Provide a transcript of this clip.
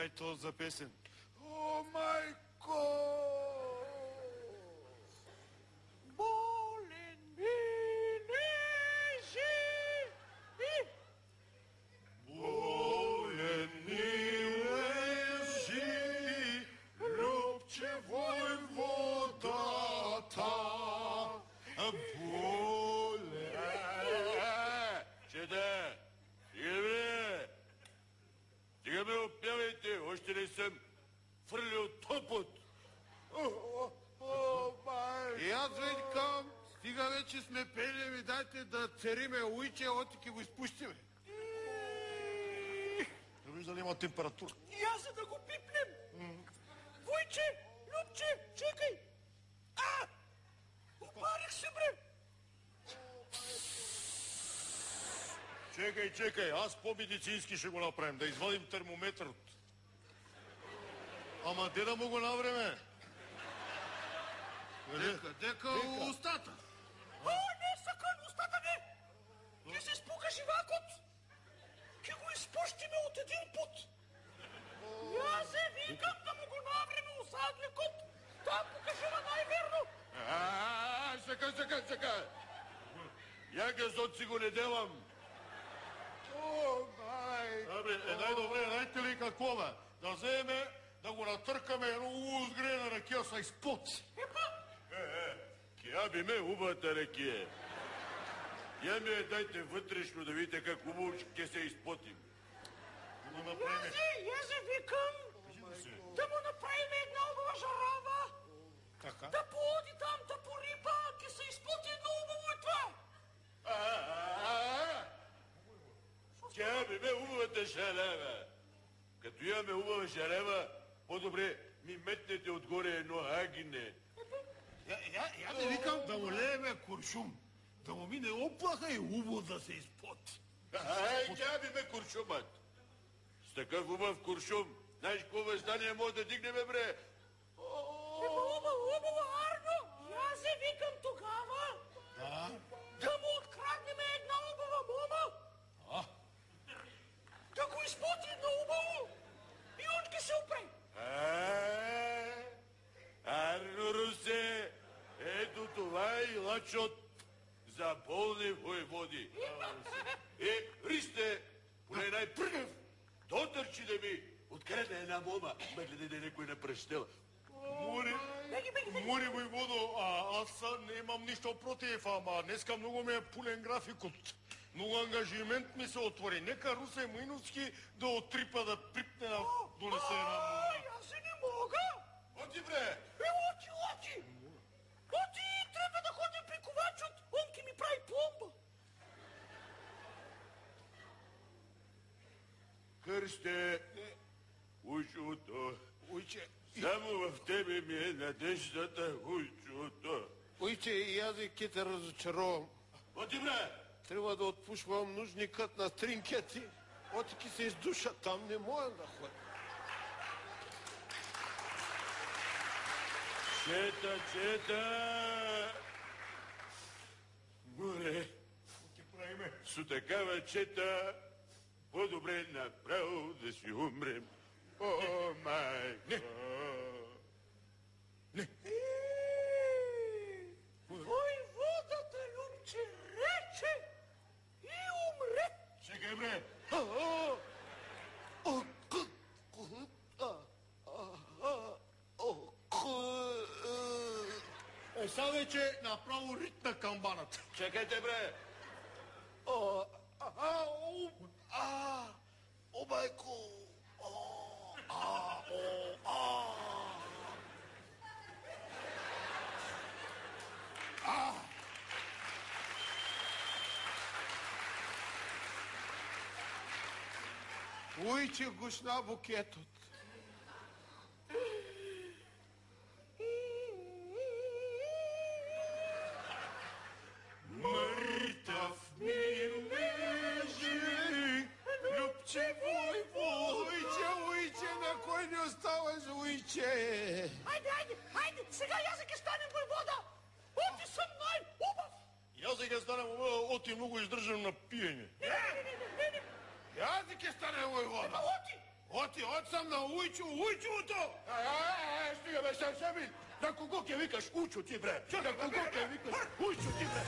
знај тоа за песен? О, мајко! Болен ми лежи и... Болен ми лежи, Любче војводата. Болен... Чеда! Стига бре! Стига ме опявайте, още не съм фърлил топот. И аз викам, стига вече сме пели, ми дайте да цериме уиче, отики го изпустиме. Не виж дали има температура. И аз за да го пипнем. Войче, Любче, чекай. Обарих се, бре. Чекай, аз по-медицински ще го направим, да извадим термометърът. Ама де да му го навреме? Дека устата. Не, сакан, устата не. Ке се спука живакот. Ке го изпущиме от един път. Аз се викам да му го навреме усадникот. Там покажува най-верно. Чакай. Я газот си го не делам. О, май! Абе, най-добре, знаете ли какво бе? Да вземе, да го натъркаме едно узгрена ракия са изпод. Кя би ме убавата ракия. Я ми дайте вътрешно да видите как убаво ще се изпотим. Да го направим. Я се викам да му направим една убава жарава. Така? Да поди там, да пориба, ке се изпоти едно убаво и това. Тя би ме убавата жарева. Като имаме убава жарева, по-добре ми метнете отгоре едно агне. Я не викам да му лееме куршум. Да му мине оплаха и убаво да се изпоти. Тя би ме куршумът. С такъв убав куршум, знаеш какво въздание може да дигнеме, бре? Убаво, Арно. Аз се викам тогава. Да му откраднем една убава мома. Да го изпоти едно убаво. И он ке се опре. Арно Русе, ето това е илачот за болни воеводи. Христе, поне най-пръгав, дотърчи да ми открадне една мома. Ма гледай някой напръщела. Море, воеводо, аз не имам нищо против, ама днеска много ми е пулен графикът. Много ангажимент ми се отвори. Нека Русе Мойновски да отрипа, да припне да донесе една мома. Аз се не мога. Оти, бре! Оти! Трябва да ходим при ковачот. Он ке ми прави пломба. Христе, учото. Само в тебе ми е надеждата, учото. Уиче, и аз и ке те разочаровам. Оти, бре! Трябва да отпушвам нужникът на тринкети. Отики се издуша, там не мога да ходя. Чета! Море, с такава чета, по-добре направо да си умрем. О, майко! Не! Войводата Любче рече и умре. Чекай, бре! Сега вече направо ритна камбаната. Чекайте, бре! О, майко! Уиче гушна букетот. Мъртъв ми лежи, Любче Уиче, на кой не оставаш, уиче? Хайде, сега аз ке станем войвода. Оти съм най-убав. И аз да станем оти много издържам на пиене. И аз ке стане войвода. Оти, Оти, отсам на ујчуто! Стига бе, Шемил! На кого ќе викаш учу ти, бре? На кого ќе викаш учу ти, бре?